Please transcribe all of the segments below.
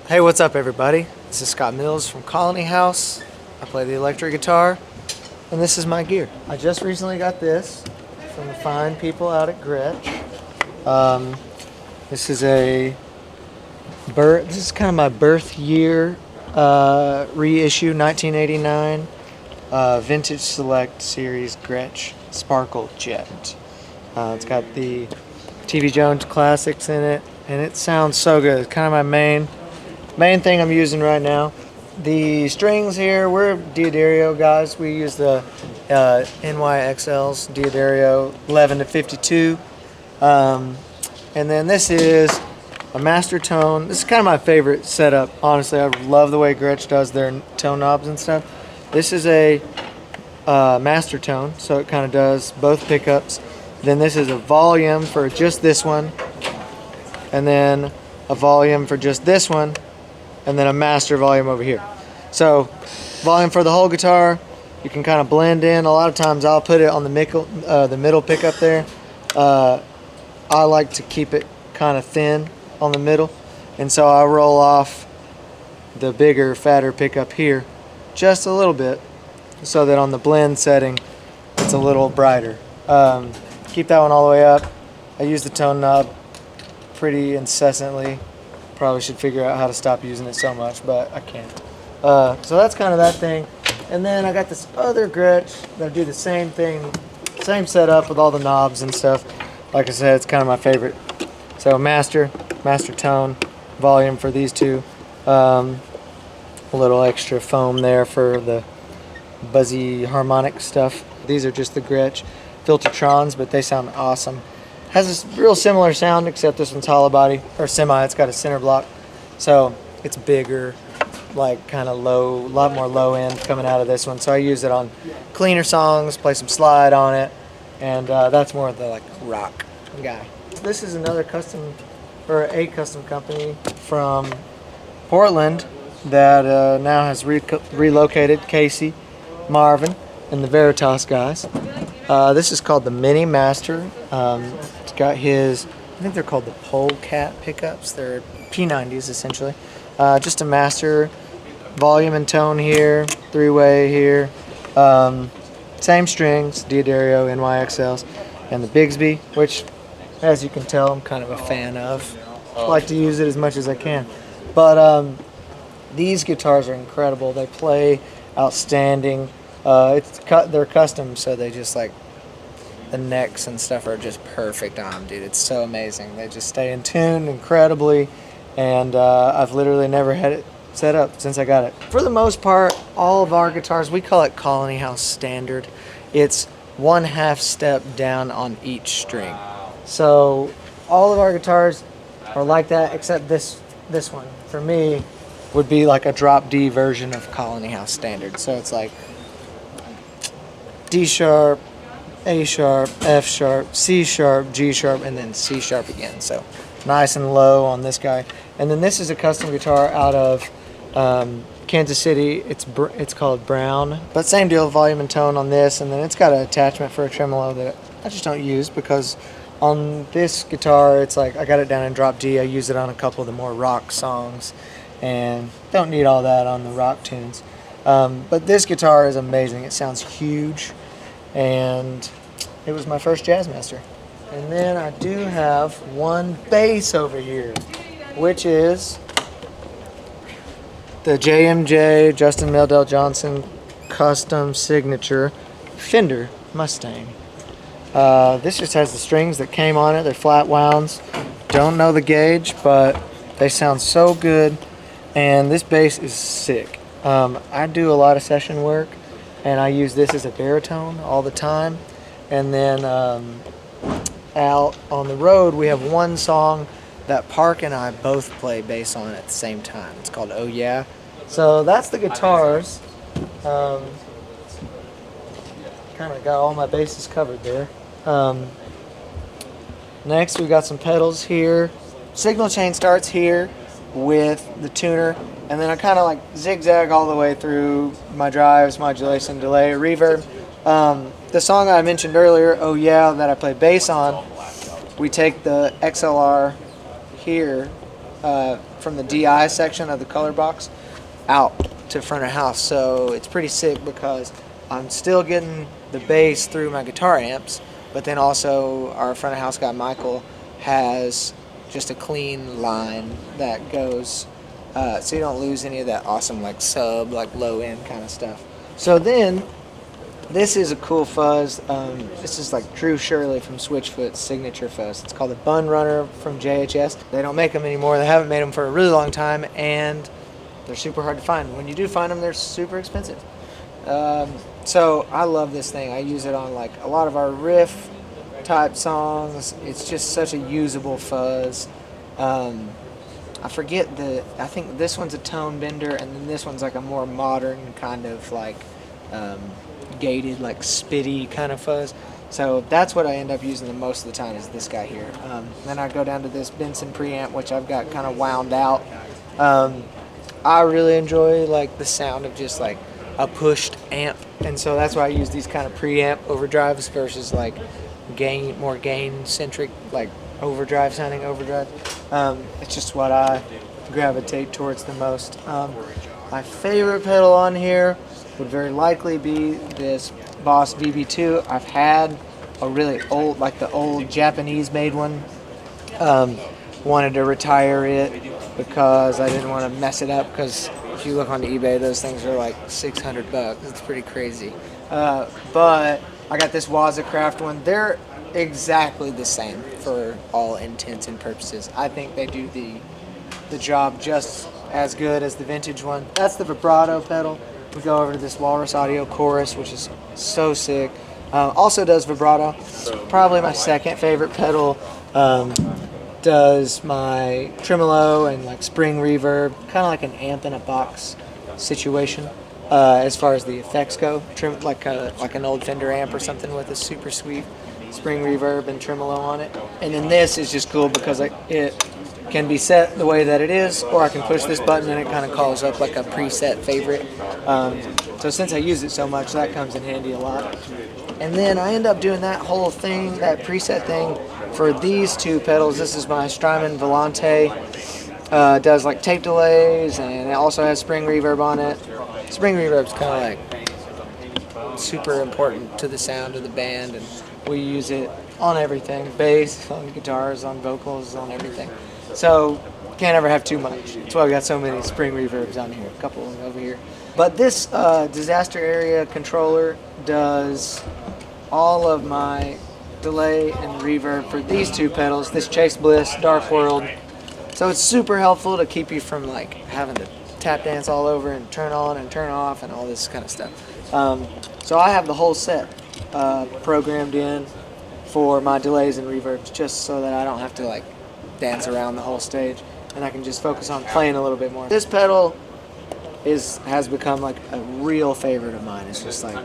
Hey, what's up everybody? This is Scott Mills from Colony House. I play the electric guitar, and this is my gear. I just recently got this from the fine people out at Gretsch. This is kind of my birth year reissue, 1989, Vintage Select Series Gretsch Sparkle Jet. It's got the TV Jones classics in it, and it sounds so good. It's kind of my main thing I'm using right now. The strings here, we're Diodario guys. We use the NYXL's Diodario 11 to 52. And then this is a master tone. This is kind of my favorite setup, honestly. I love the way Gretsch does their tone knobs and stuff. This is a master tone, so it kind of does both pickups. Then this is a volume for just this one, and then a volume for just this one, and then a master volume over here. So volume for the whole guitar. You can kind of blend in. A lot of times I'll put it on the middle pickup there. I like to keep it kind of thin on the middle, and so I roll off the bigger, fatter pickup here just a little bit, so that on the blend setting it's a little brighter. Keep that one all the way up. I use the tone knob pretty incessantly. Probably should figure out how to stop using it so much, but I can't. So that's kind of that thing. And then I got this other Gretsch that do the same thing, same setup with all the knobs and stuff. Like I said, it's kind of my favorite. So master tone, volume for these two. A little extra foam there for the buzzy harmonic stuff. These are just the Gretsch Filtertrons, but they sound awesome. Has this real similar sound, except this one's hollow body, or semi. It's got a center block, so it's bigger, like kind of low, a lot more low end coming out of this one. So I use it on cleaner songs, play some slide on it, and that's more of the like rock guy. This is another custom, or a custom company from Portland that now has relocated. Casey, Marvin, and the Veritas guys. This is called the Mini Master. It's got his, I think they're called the Polecat pickups. They're P90s essentially. Just a master, volume and tone here, three-way here. Same strings, Diodario, NYXLs, and the Bigsby, which, as you can tell, I'm kind of a fan of. I like to use it as much as I can. But these guitars are incredible. They play outstanding. They're custom, so they just like, the necks and stuff are just perfect on them, dude. It's so amazing. They just stay in tune incredibly, and I've literally never had it set up since I got it. For the most part, all of our guitars, we call it Colony House standard. It's 1/2 step down on each string. So all of our guitars are like that, except this one, for me, would be like a drop D version of Colony House standard. So it's like D sharp, A sharp, F sharp, C sharp, G sharp, and then C sharp again. So nice and low on this guy. And then this is a custom guitar out of Kansas City. It's called Brown, but same deal, volume and tone on this. And then it's got an attachment for a tremolo that I just don't use, because on this guitar it's like I got it down in drop D. I use it on a couple of the more rock songs, and don't need all that on the rock tunes. But this guitar is amazing. It sounds huge, and it was my first Jazzmaster. And then I do have one bass over here, which is the JMJ Justin Meldell Johnson custom signature Fender Mustang. This just has the strings that came on it. They're flat wounds. Don't know the gauge, but they sound so good, and this bass is sick. I do a lot of session work, and I use this as a baritone all the time. And then out on the road, we have one song that Park and I both play bass on at the same time. It's called Oh Yeah. So that's the guitars. Kind of got all my bases covered there. Next, we got some pedals here. Signal chain starts here with the tuner, and then I kind of like zigzag all the way through my drives, modulation, delay, reverb. The song I mentioned earlier, Oh Yeah, that I play bass on, we take the XLR here, from the DI section of the color box out to front of house. So it's pretty sick because I'm still getting the bass through my guitar amps, but then also our front of house guy Michael has just a clean line that goes, so you don't lose any of that awesome like sub, like low end kind of stuff. So then this is a cool fuzz. This is like Drew Shirley from Switchfoot's signature fuzz. It's called the Bun Runner from JHS. They don't make them anymore. They haven't made them for a really long time, and they're super hard to find. When you do find them, they're super expensive. So I love this thing. I use it on like a lot of our riff type songs. It's just such a usable fuzz. I forget I think this one's a tone bender, and then this one's like a more modern kind of like gated, like spitty kind of fuzz. So that's what I end up using the most of the time is this guy here. Then I go down to this Benson preamp, which I've got kind of wound out. I really enjoy like the sound of just like a pushed amp, and so that's why I use these kind of preamp overdrives versus like more gain centric, like overdrive sounding overdrive. It's just what I gravitate towards the most. My favorite pedal on here would very likely be this Boss VB2. I've had a really old, like the old Japanese made one. Wanted to retire it because I didn't want to mess it up, because if you look on eBay, those things are like $600. It's pretty crazy. But I got this Wazacraft one. They're exactly the same for all intents and purposes. I think they do the job just as good as the vintage one. That's the vibrato pedal. We go over to this Walrus Audio Chorus, which is so sick. Also does vibrato. Probably my second favorite pedal. Does my tremolo and like spring reverb, kind of like an amp in a box situation. As far as the effects go, like an old Fender amp or something with a super sweet spring reverb and tremolo on it. And then this is just cool because it can be set the way that it is, or I can push this button and it kind of calls up like a preset favorite. So since I use it so much, that comes in handy a lot. And then I end up doing that whole thing, that preset thing, for these two pedals. This is my Strymon Volante. Does like tape delays, and it also has spring reverb on it. Spring reverb's kind of like super important to the sound of the band, and we use it on everything. Bass, on guitars, on vocals, on everything. So can't ever have too much. That's why we got so many spring reverbs on here. A couple of them over here. But this disaster area controller does all of my delay and reverb for these two pedals, this Chase Bliss Dark World. So it's super helpful to keep you from like having to tap dance all over and turn on and turn off and all this kind of stuff. So I have the whole set programmed in for my delays and reverbs, just so that I don't have to like dance around the whole stage, and I can just focus on playing a little bit more. This pedal has become like a real favorite of mine. It's just like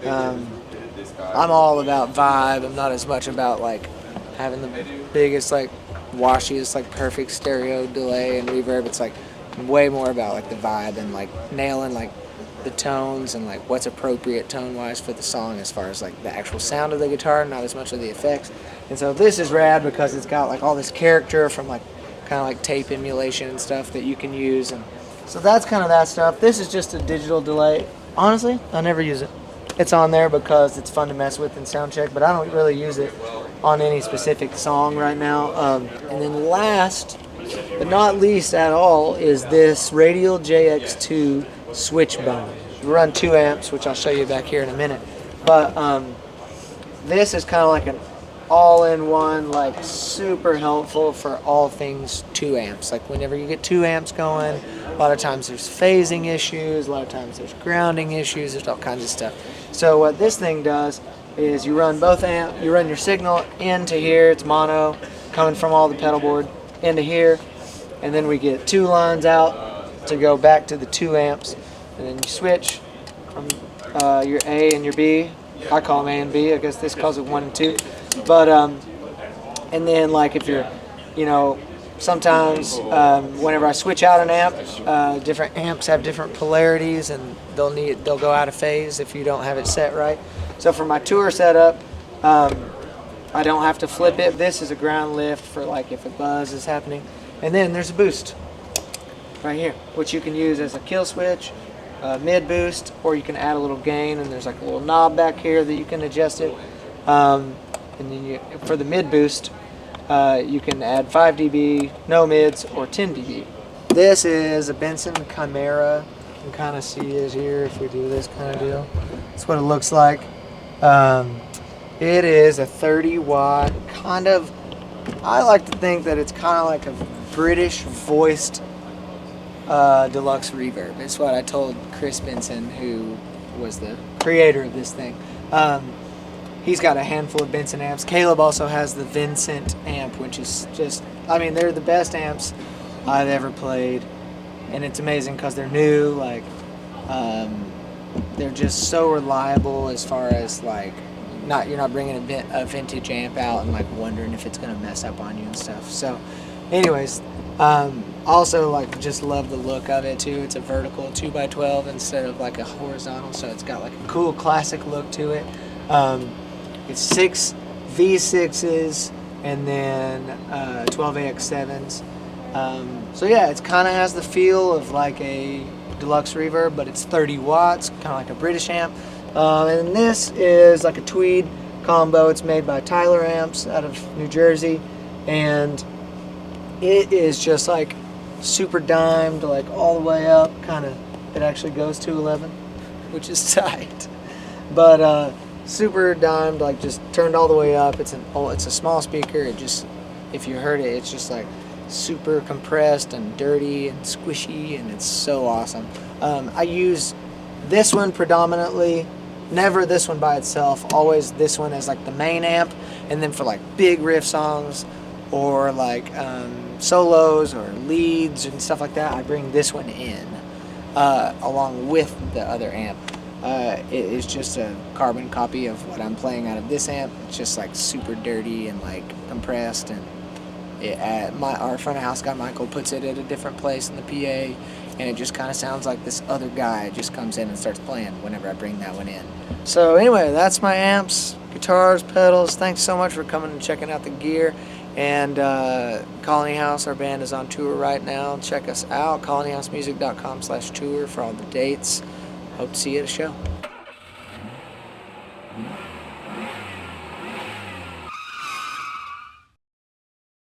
I'm all about vibe. I'm not as much about like having the biggest like washiest like perfect stereo delay and reverb. It's like way more about like the vibe and like nailing like the tones and like what's appropriate tone wise for the song as far as like the actual sound of the guitar, not as much of the effects. And so this is rad because it's got like all this character from like kind of like tape emulation and stuff that you can use. And so that's kind of that stuff. This is just a digital delay. Honestly, I never use it. It's on there because it's fun to mess with and sound check, but I don't really use it on any specific song right now. And then last but not least at all is this Radial JX2 Switchbone. We run 2 amps, which I'll show you back here in a minute. But this is kind of like an all-in-one, like super helpful for all things 2 amps. Like whenever you get 2 amps going, a lot of times there's phasing issues, a lot of times there's grounding issues, there's all kinds of stuff. So what this thing does is you run both amps, you run your signal into here, it's mono, coming from all the pedal board, into here, and then we get 2 lines out to go back to the 2 amps, and then you switch from your A and your B. I call them A and B, I guess this calls it 1 and 2. But, and then like if you're, you know, sometimes whenever I switch out an amp, different amps have different polarities and they'll go out of phase if you don't have it set right. So for my tour setup, I don't have to flip it. This is a ground lift for like if a buzz is happening. And then there's a boost. right here, which you can use as a kill switch, mid boost, or you can add a little gain, and there's like a little knob back here that you can adjust it. And then for the mid boost, you can add 5 dB, no mids, or 10 dB. This is a Benson Chimera. You can kind of see it here if we do this kind of deal. That's what it looks like. It is a 30 watt, kind of, I like to think that it's kind of like a British voiced deluxe reverb. It's what I told Chris Benson, who was the creator of this thing. He's got a handful of Benson amps. Caleb also has the Vincent amp, which is just, I mean, they're the best amps I've ever played. And it's amazing because they're new, like, they're just so reliable as far as, like, you're not bringing a vintage amp out and, like, wondering if it's going to mess up on you and stuff. So, anyways, also, like, just love the look of it, too. It's a vertical 2x12 instead of, like, a horizontal, so it's got, like, a cool classic look to it. It's 6 V6s and then 12 AX7s. So yeah, it kind of has the feel of like a deluxe reverb, but it's 30 watts, kind of like a British amp. And this is like a tweed combo. It's made by Tyler Amps out of New Jersey, and it is just like super dimed, like all the way up. Kind of, it actually goes to 11, which is tight. But super dimed, like just turned all the way up. It's a small speaker. It just, if you heard it, it's just like super compressed and dirty and squishy, and it's so awesome. I use this one predominantly, never this one by itself, always this one as like the main amp, and then for like big riff songs or like solos or leads and stuff like that, I bring this one in along with the other amp. It is just a carbon copy of what I'm playing out of this amp. It's just like super dirty and like compressed, and our front of house guy Michael puts it at a different place in the PA, and it just kind of sounds like this other guy just comes in and starts playing whenever I bring that one in. So anyway, that's my amps, guitars, pedals. Thanks so much for coming and checking out the gear. And Colony House, our band, is on tour right now. Check us out, colonyhousemusic.com/tour for all the dates. Hope to see you at a show.